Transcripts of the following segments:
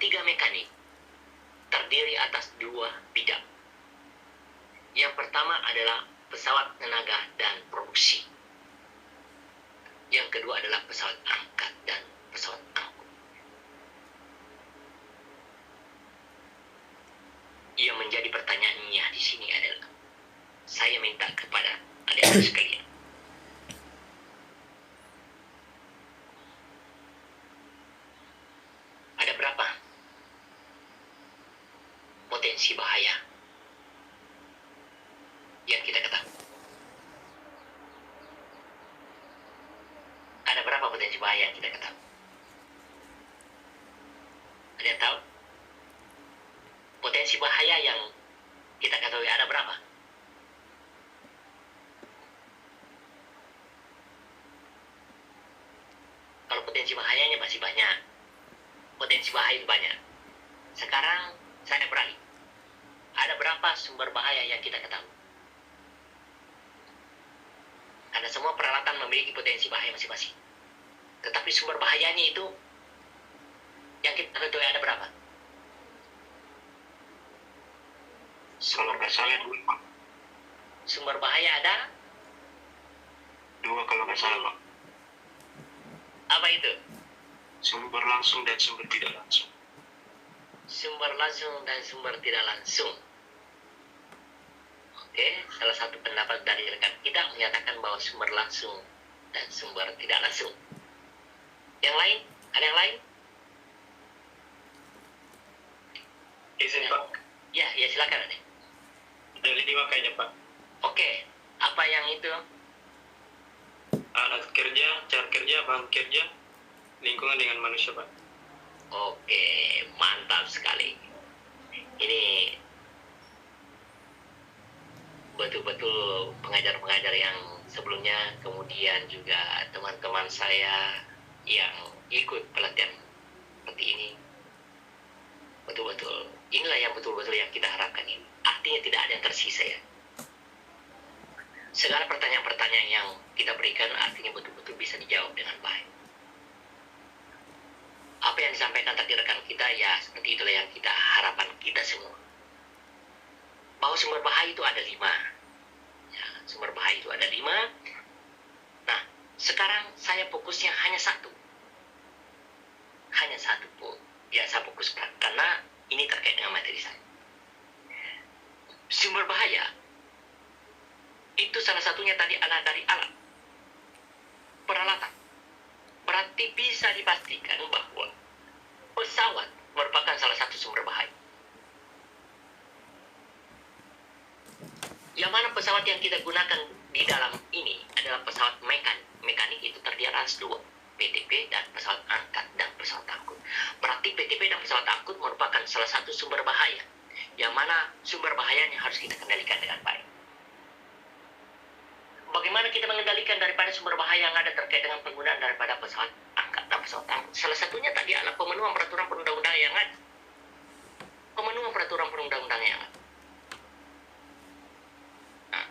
ketiga mekanik terdiri atas dua bidang. Yang pertama adalah pesawat tenaga dan produksi. Yang kedua adalah pesawat angkat dan pesawat angkut. Yang menjadi pertanyaannya di sini adalah, saya minta kepada adik-adik sekalian, ada berapa potensi bahaya yang kita ketahui? Ada berapa potensi bahaya yang kita ketahui? Ada yang tahu? Potensi bahaya yang kita ketahui ada berapa? Kalau potensi bahayanya masih banyak. Potensi bahaya itu banyak. Sekarang saya beralih. Ada berapa sumber bahaya yang kita ketahui? Karena semua peralatan memiliki potensi bahaya masing-masing. Tetapi sumber bahayanya itu yang kita ketahui ada berapa? Kalau nggak salah dua. Sumber bahaya ada? Dua kalau nggak salah, Pak. Apa itu? Sumber langsung dan sumber tidak langsung. Sumber langsung dan sumber tidak langsung. Oke, salah satu pendapat dari rekan kita menyatakan bahwa sumber langsung dan sumber tidak langsung. Yang lain? Ada yang lain? Izin, Pak. Ya silakan. Ada 5 kayaknya, Pak. Oke, apa yang itu? Alat kerja, cara kerja, bahan kerja, lingkungan dengan manusia, Pak. Oke, mantap sekali. Ini betul-betul pengajar-pengajar yang sebelumnya, kemudian juga teman-teman saya yang ikut pelatihan seperti ini. Betul-betul, inilah yang betul-betul yang kita harapkan ini. Artinya tidak ada yang tersisa ya. Segala pertanyaan-pertanyaan yang kita berikan artinya betul-betul bisa dijawab dengan baik. Apa yang disampaikan tadi rekan kita ya seperti itulah yang kita harapkan kita semua. Bahwa sumber bahaya itu ada 5. Ya, sumber bahaya itu ada 5. Nah, sekarang saya fokusnya hanya satu. Hanya satu pun. Ya, saya fokuskan karena ini terkait dengan materi saya. Sumber bahaya itu salah satunya tadi adalah dari alat, peralatan. Berarti bisa dipastikan bahwa pesawat merupakan salah satu sumber bahaya. Yang mana pesawat yang kita gunakan di dalam ini adalah pesawat mekanik. Mekanik itu terdiri atas 2, PTP dan pesawat angkat dan pesawat angkut. Berarti PTP dan pesawat angkut merupakan salah satu sumber bahaya, yang mana sumber bahayanya harus kita kendalikan dengan baik. Bagaimana kita mengendalikan daripada sumber bahaya yang ada terkait dengan penggunaan daripada pesawat angkat dan pesawat angkut? Salah satunya tadi adalah pemenuhan peraturan perundang-undangan yang ada. Pemenuhan peraturan perundang-undangan yang ada. Nah,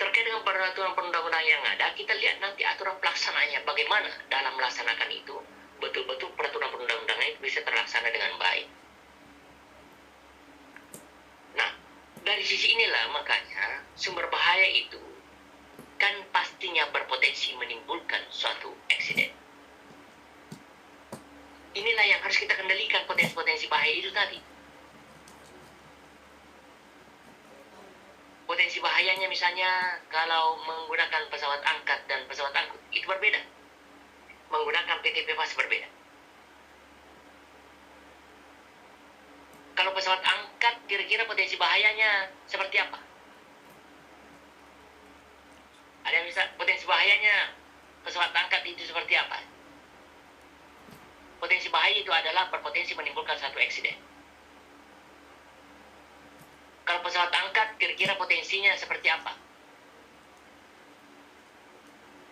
terkait dengan peraturan perundang-undangan yang ada, kita lihat nanti aturan pelaksanaannya bagaimana dalam melaksanakan itu. Betul-betul peraturan perundang-undangan itu bisa terlaksana dengan baik. Nah, dari sisi inilah makanya sumber bahaya itu kan pastinya berpotensi menimbulkan suatu eksiden. Inilah yang harus kita kendalikan potensi-potensi bahaya itu tadi. Potensi bahayanya misalnya kalau menggunakan pesawat angkat dan pesawat angkut itu berbeda. Menggunakan PTP pasti berbeda. Kalau pesawat angkat kira-kira potensi bahayanya seperti apa? Ada yang bisa potensi bahayanya pesawat angkat itu seperti apa? Potensi bahaya itu adalah berpotensi menimbulkan satu eksiden. Kalau pesawat angkat kira-kira potensinya seperti apa?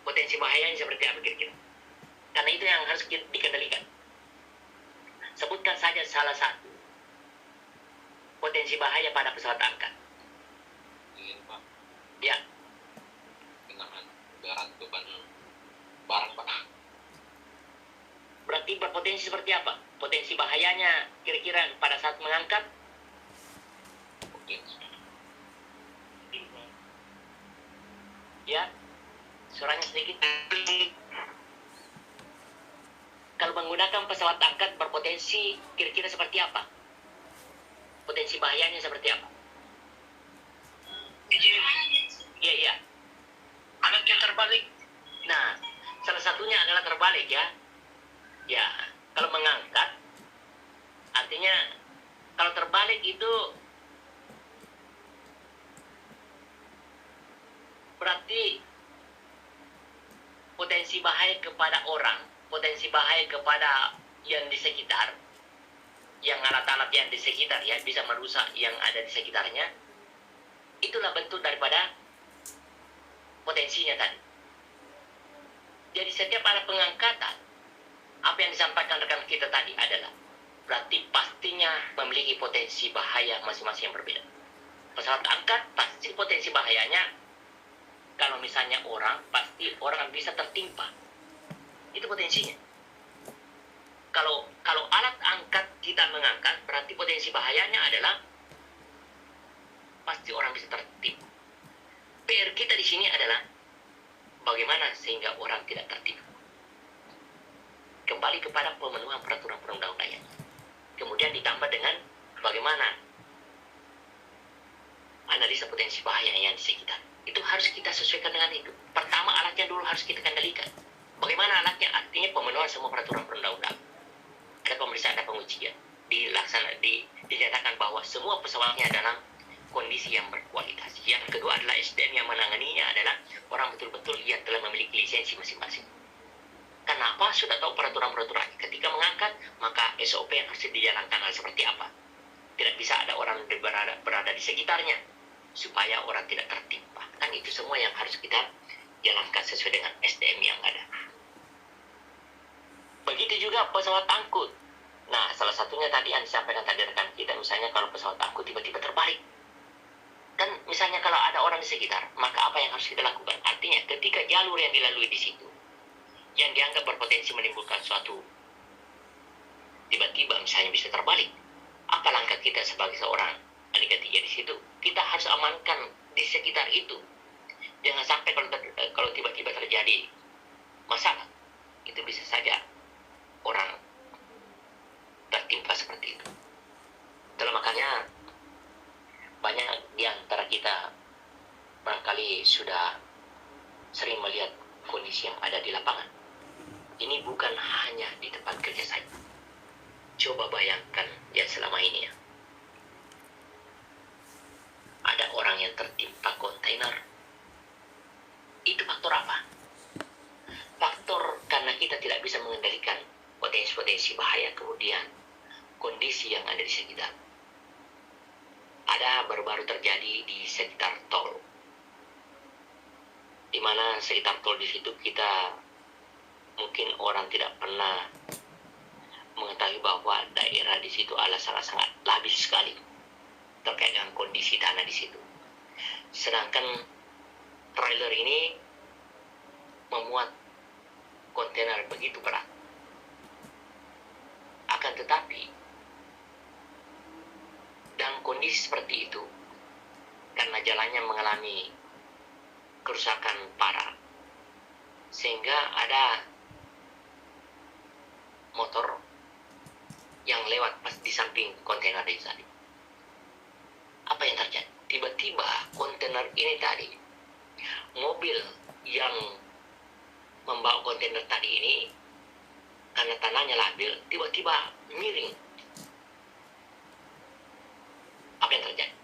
Potensi bahayanya seperti apa kira-kira? Karena itu yang harus dikendalikan. Sebutkan saja salah satu potensi bahaya pada pesawat angkat. Ini Pak, Ya, dengan berat beban barang Pak. berat berarti berpotensi seperti apa? Potensi bahayanya kira-kira pada saat mengangkat? Ya, suaranya sedikit. Kalau menggunakan pesawat angkat berpotensi kira-kira seperti apa? Potensi bahayanya seperti apa? Iya, iya. Anaknya terbalik. Nah, salah satunya adalah terbalik ya. Ya, kalau mengangkat, artinya kalau terbalik itu berarti potensi bahaya kepada orang, potensi bahaya kepada yang di sekitar, yang alat-alat yang di sekitar ya, bisa merusak yang ada di sekitarnya. Itulah bentuk daripada potensinya tadi. Jadi setiap ada pengangkatan, apa yang disampaikan rekan kita tadi adalah berarti pastinya memiliki potensi bahaya masing-masing yang berbeda. Pesawat angkat pasti potensi bahayanya, kalau misalnya orang, pasti orang bisa tertimpa. Itu potensinya. Kalau alat angkat kita mengangkat, berarti potensi bahayanya adalah pasti orang bisa tertimpa. PR kita di sini adalah bagaimana sehingga orang tidak tertipu. Kembali kepada pemenuhan peraturan perundang-undangan. Kemudian ditambah dengan bagaimana analisa potensi bahaya yang di sekitar. Itu harus kita sesuaikan dengan itu. Pertama, alatnya dulu harus kita kendalikan. Bagaimana alatnya? Artinya pemenuhan semua peraturan perundang-undangan. Ada pemeriksaan, ada pengujian. Dinyatakan bahwa semua pesawatnya dalam kondisi yang berkualitas. Yang kedua adalah SDM yang menanganinya adalah orang betul-betul yang telah memiliki lisensi masing-masing. Kenapa? Sudah tahu peraturan-peraturan. Ketika mengangkat, maka SOP yang harus dijalankan hal seperti apa. Tidak bisa ada orang berada di sekitarnya, supaya orang tidak tertimpa. Kan itu semua yang harus kita jalankan sesuai dengan SDM yang ada. Begitu juga pesawat angkut. Nah, salah satunya tadi yang disampaikan tadi rekan kita, misalnya kalau pesawat angkut tiba-tiba terbalik. Kan misalnya kalau ada orang di sekitar, maka apa yang harus kita lakukan? Artinya ketika jalur yang dilalui di situ, yang dianggap berpotensi menimbulkan suatu, tiba-tiba misalnya bisa terbalik, apa langkah kita sebagai seorang ahli ketiga di situ? Kita harus amankan di sekitar itu. Jangan sampai kalau tiba-tiba terjadi masalah, itu bisa saja orang tertimpa seperti itu. Itulah makanya banyak di antara kita barangkali sudah sering melihat kondisi yang ada di lapangan. Ini bukan hanya di tempat kerja saja. Coba bayangkan ya selama ini ya. Ada orang yang tertimpa kontainer. Itu faktor apa? Faktor karena kita tidak bisa mengendalikan potensi-potensi bahaya, kemudian kondisi yang ada di sekitar. Ada baru-baru terjadi di sekitar tol, di mana sekitar tol di situ kita mungkin orang tidak pernah mengetahui bahwa daerah di situ adalah sangat labil sekali terkait dengan kondisi tanah di situ. Sedangkan trailer ini memuat kontainer begitu berat. Akan tetapi dalam kondisi seperti itu, karena jalannya mengalami kerusakan parah, sehingga ada motor yang lewat pas di samping kontainer itu tadi. Apa yang terjadi? Tiba-tiba kontainer ini tadi, mobil yang membawa kontainer tadi ini, karena tanahnya labil, tiba-tiba miring. Apa yang terjadi?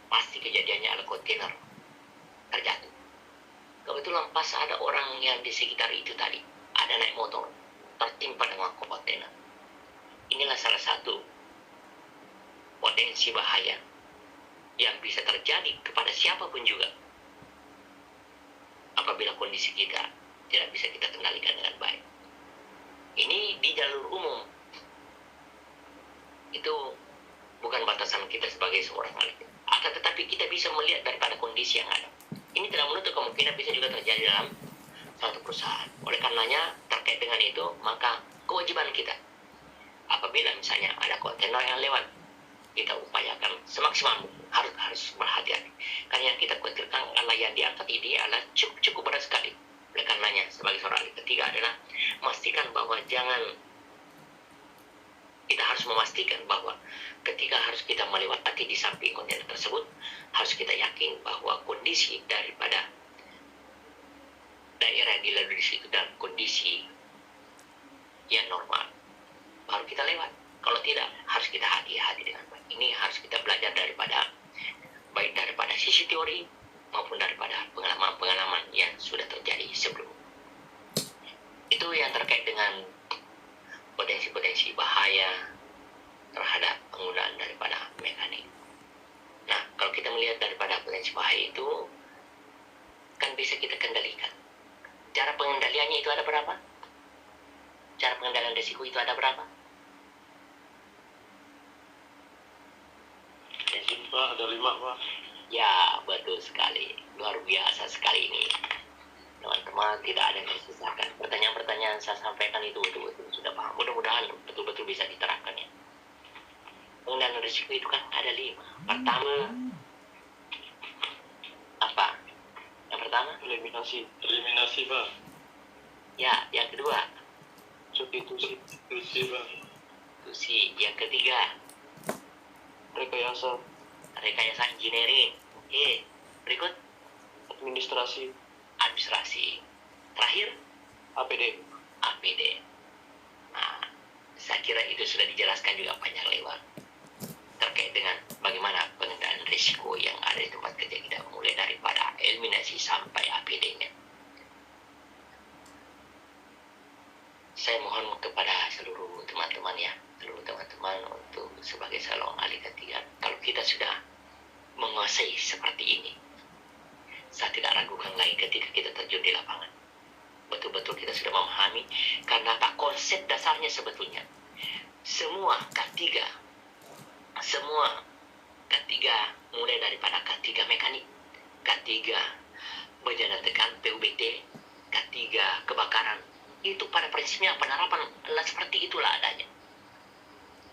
Pasti kejadiannya ada kontainer terjatuh. Kebetulan pas ada orang yang di sekitar itu tadi, ada naik motor, tertimpa dengan kontainer. Inilah salah satu potensi bahaya yang bisa terjadi kepada siapapun juga apabila kondisi kita tidak bisa kita kendalikan dengan baik. Ini di jalur umum. Itu bukan batasan kita sebagai seorang ahli. Akan tetapi kita bisa melihat daripada kondisi yang ada. Ini tidak menutup kemungkinan bisa juga terjadi dalam suatu perusahaan. Oleh karenanya terkait dengan itu, maka kewajiban kita apabila misalnya ada kontainer yang lewat, kita upayakan semaksimal mungkin, harus berhati-hati. Karena yang kita khawatirkan adalah yang diangkat ini adalah cukup berat sekali. Oleh karenanya sebagai seorang ahli ketiga adalah memastikan bahwa kita harus memastikan bahwa ketika harus kita melewati di samping kontainer tersebut, harus kita yakin bahwa kondisi daripada daerah di lalu di situ dalam kondisi yang normal, baru kita lewat. Kalau tidak, harus kita hati-hati dengan baik. Ini harus kita belajar baik daripada sisi teori maupun daripada pengalaman-pengalaman yang sudah terjadi sebelum. Itu yang terkait dengan potensi-potensi bahaya terhadap penggunaan daripada mekanik. Nah, kalau kita melihat daripada potensi bahaya itu, kan bisa kita kendalikan. Cara pengendaliannya itu ada berapa? Cara pengendalian risiko itu ada berapa? Izin Pak, ada 5 Pak. Ya, betul sekali. Luar biasa sekali ini. Teman-teman, tidak ada yang tersisakan. Pertanyaan-pertanyaan saya sampaikan itu betul-betul sudah paham. Mudah-mudahan betul-betul bisa diterapkan ya. Pengendalian risiko itu kan ada 5. Pertama, apa? Yang pertama? Eliminasi Pak. Ya, yang kedua? Substitusi Pak. Yang ketiga? Rekayasa. Rekayasa engineering. Oke. Berikut? Administrasi. Terakhir? APD. Nah, saya kira itu sudah dijelaskan juga panjang lebar terkait dengan bagaimana pengendalian risiko yang ada di tempat kerja kita, mulai daripada eliminasi sampai APD-nya. Saya mohon kepada seluruh teman-teman untuk sebagai seorang ahli ketiga, kalau kita sudah menguasai seperti ini, saya tidak ragukan lagi ketika kita terjun di lapangan. Betul-betul kita sudah memahami, karena apa konsep dasarnya sebetulnya. Semua K3 mulai daripada K3 mekanik, K3 berjalan tekan PUBT, K3 kebakaran, itu pada prinsipnya penerapan adalah seperti itulah adanya.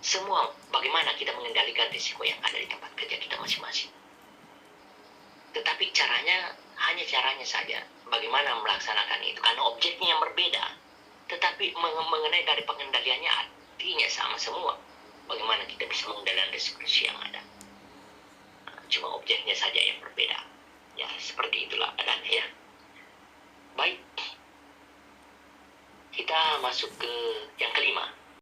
Semua bagaimana kita mengendalikan risiko yang ada di tempat kerja kita masing-masing. Tetapi hanya caranya saja bagaimana melaksanakan itu, karena objeknya yang berbeda. Tetapi mengenai dari pengendaliannya artinya sama semua. Bagaimana kita bisa mengendalikan risiko yang ada. Cuma objeknya saja yang berbeda. Ya, seperti itulah adanya ya. Baik. Kita masuk ke yang kelima.